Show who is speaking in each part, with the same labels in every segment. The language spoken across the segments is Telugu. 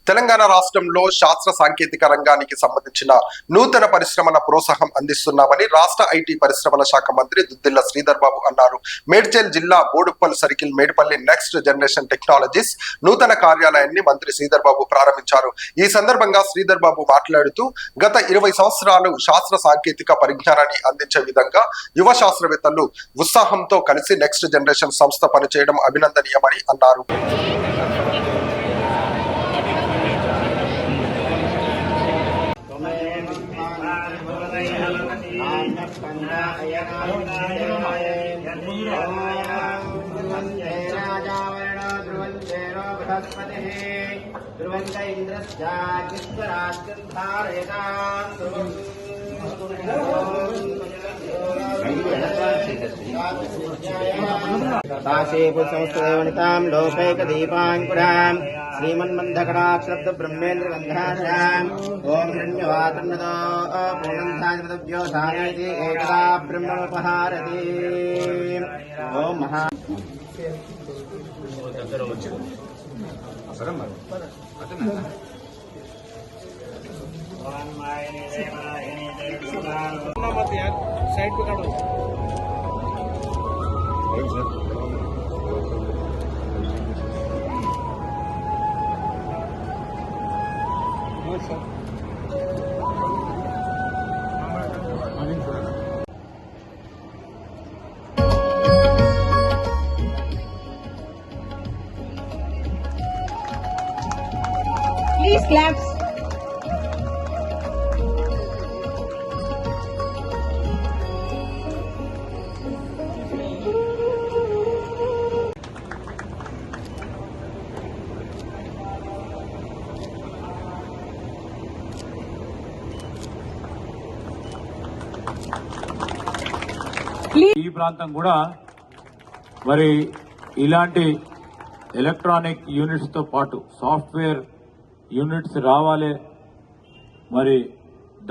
Speaker 1: తెలంగాణ రాష్ట్రంలో శాస్త్ర సాంకేతిక రంగానికి సంబంధించిన నూతన పరిశ్రమల ప్రోత్సాహం అందిస్తున్నామని రాష్ట్ర ఐటీ పరిశ్రమల శాఖ మంత్రి దుద్దిల్ల శ్రీధర్ బాబు అన్నారు. మేడ్చల్ జిల్లా Boduppal circle Medpally next generation technologies నూతన కార్యాలయాన్ని మంత్రి శ్రీధర్ బాబు ప్రారంభించారు. ఈ సందర్భంగా శ్రీధర్ బాబు మాట్లాడుతూ గత 20 సంవత్సరాలు శాస్త్ర సాంకేతిక పరిజ్ఞానాన్ని అందించే విధంగా యువ శాస్త్రవేత్తలు ఉత్సాహంతో కలిసి నెక్స్ట్ జనరేషన్ సంస్థ పనిచేయడం అభినందనీయమని అన్నారు.
Speaker 2: ध्रुवंत संस्कृतवनितां लोकैकदीपाङ्कुरां श्रीमन्मन्धकटाक्षब्द ब्रह्मेन्द्र गन्धाश्याम् ओम हिरण्यवातन्नतो पूर्णन्धान्यपदभ्यो धारयति एकदा ब्रह्मोपहारति ओम महा साइड पे काटो
Speaker 3: Please clap.
Speaker 4: ఈ ప్రాంతం కూడా మరి ఇలాంటి ఎలక్ట్రానిక్ యూనిట్స్ తో పాటు సాఫ్ట్వేర్ యూనిట్స్ రావాలి. మరి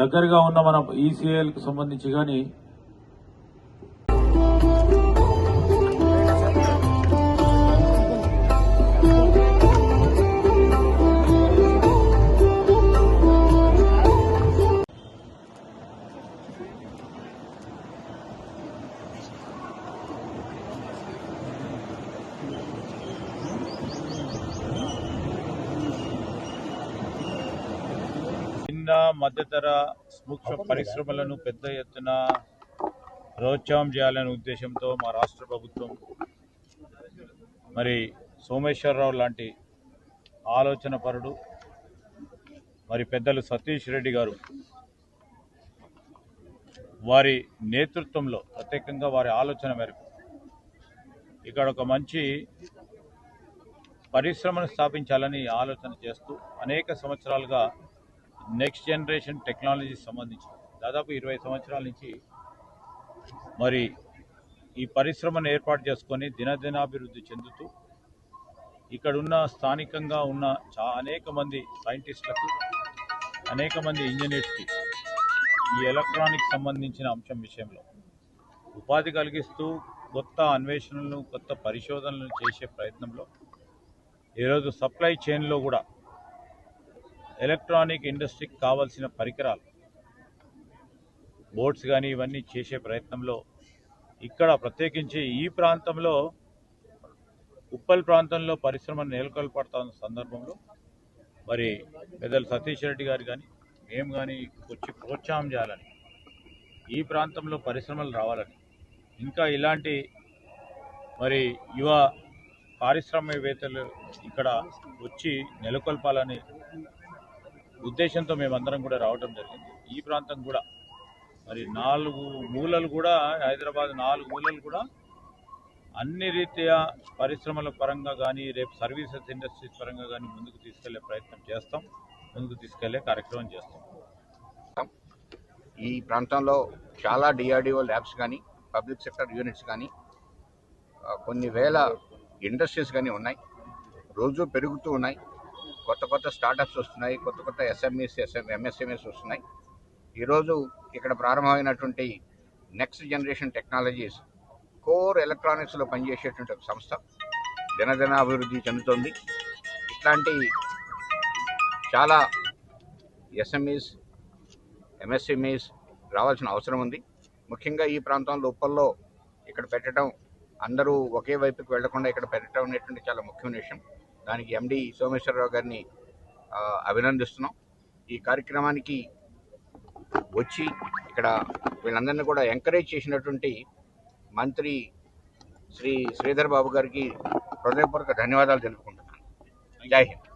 Speaker 4: దగ్గరగా ఉన్న మన ఈసీఐఎల్ కు సంబంధించి కానీ చిన్న మధ్యతర సూక్ష్మ పరిశ్రమలను పెద్ద ఎత్తున ప్రోత్సాహం చేయాలనే ఉద్దేశంతో మా రాష్ట్ర ప్రభుత్వం మరి సోమేశ్వరరావు లాంటి ఆలోచన పరుడు మరి పెద్దలు సతీష్ రెడ్డి గారు వారి నేతృత్వంలో ప్రత్యేకంగా వారి ఆలోచన మేరకు ఇక్కడ ఒక మంచి పరిశ్రమను స్థాపించాలని ఆలోచన చేస్తూ అనేక సంవత్సరాలుగా నెక్స్ట్ జనరేషన్ టెక్నాలజీ సంబంధించి దాదాపు 20 సంవత్సరాల నుంచి మరి ఈ పరిశ్రమను ఏర్పాటు చేసుకొని దినదినాభివృద్ధి చెందుతూ ఇక్కడున్న స్థానికంగా ఉన్న అనేక మంది సైంటిస్టులకు అనేక మంది ఇంజనీర్స్కి ఈ ఎలక్ట్రానిక్ సంబంధించిన అంశం విషయంలో ఉపాధి కలిగిస్తూ కొత్త అన్వేషణలను కొత్త పరిశోధనలు చేసే ప్రయత్నంలో ఈరోజు సప్లై చైన్లో కూడా ఎలక్ట్రానిక్ ఇండస్ట్రీకి కావాల్సిన పరికరాలు బోర్డ్స్ కానీ ఇవన్నీ చేసే ప్రయత్నంలో ఇక్కడ ప్రత్యేకించి ఈ ప్రాంతంలో ఉప్పల్ ప్రాంతంలో పరిశ్రమను నెలకొల్పడుతున్న సందర్భంలో మరి పెద్దలు సతీష్ రెడ్డి గారు కానీ మేము కానీ వచ్చి ప్రోత్సాహం చేయాలని ఈ ప్రాంతంలో పరిశ్రమలు రావాలని ఇంకా ఇలాంటి మరి యువ పారిశ్రామికవేత్తలు ఇక్కడ వచ్చి నెలకొల్పాలని ఉద్దేశంతో మేమందరం కూడా రావడం జరిగింది. ఈ ప్రాంతం కూడా మరి 4 మూలలు కూడా హైదరాబాద్ 4 మూలలు కూడా అన్ని రీత్యా పరిశ్రమల పరంగా కానీ రేపు సర్వీసెస్ ఇండస్ట్రీస్ పరంగా కానీ ముందుకు తీసుకెళ్లే ప్రయత్నం చేస్తాం, ముందుకు తీసుకెళ్లే కార్యక్రమం చేస్తాం.
Speaker 5: ఈ ప్రాంతంలో చాలా డిఆర్డిఓ ల్యాబ్స్ కానీ పబ్లిక్ సెక్టర్ యూనిట్స్ కానీ కొన్ని వేల ఇండస్ట్రీస్ కానీ ఉన్నాయి. రోజు పెరుగుతూ ఉన్నాయి. కొత్త కొత్త స్టార్టప్స్ వస్తున్నాయి, కొత్త కొత్త ఎస్ఎంఈస్ ఎంఎస్ఎంఈస్ వస్తున్నాయి. ఈరోజు ఇక్కడ ప్రారంభమైనటువంటి నెక్స్ట్ జనరేషన్ టెక్నాలజీస్ కోర్ ఎలక్ట్రానిక్స్లో పనిచేసేటువంటి ఒక సంస్థ దినదిన అభివృద్ధి చెందుతోంది. ఇట్లాంటి చాలా ఎస్ఎంఈస్ ఎంఎస్ఎంఈస్ రావాల్సిన అవసరం ఉంది. ముఖ్యంగా ఈ ప్రాంతంలో ఉప్పల్లో ఇక్కడ పెట్టడం, అందరూ ఒకే వైపుకి వెళ్లకుండా ఇక్కడ పెట్టడం అనేటువంటి చాలా ముఖ్యమైన విషయం. దానికి ఎండి సోమేశ్వరరావు గారిని అభినందిస్తున్నాం. ఈ కార్యక్రమానికి వచ్చి ఇక్కడ వీళ్ళందరినీ కూడా ఎంకరేజ్ చేసినటువంటి మంత్రి శ్రీ శ్రీధర్ బాబు గారికి హృదయపూర్వక ధన్యవాదాలు తెలుపుకుంటున్నాను. జై హింద్.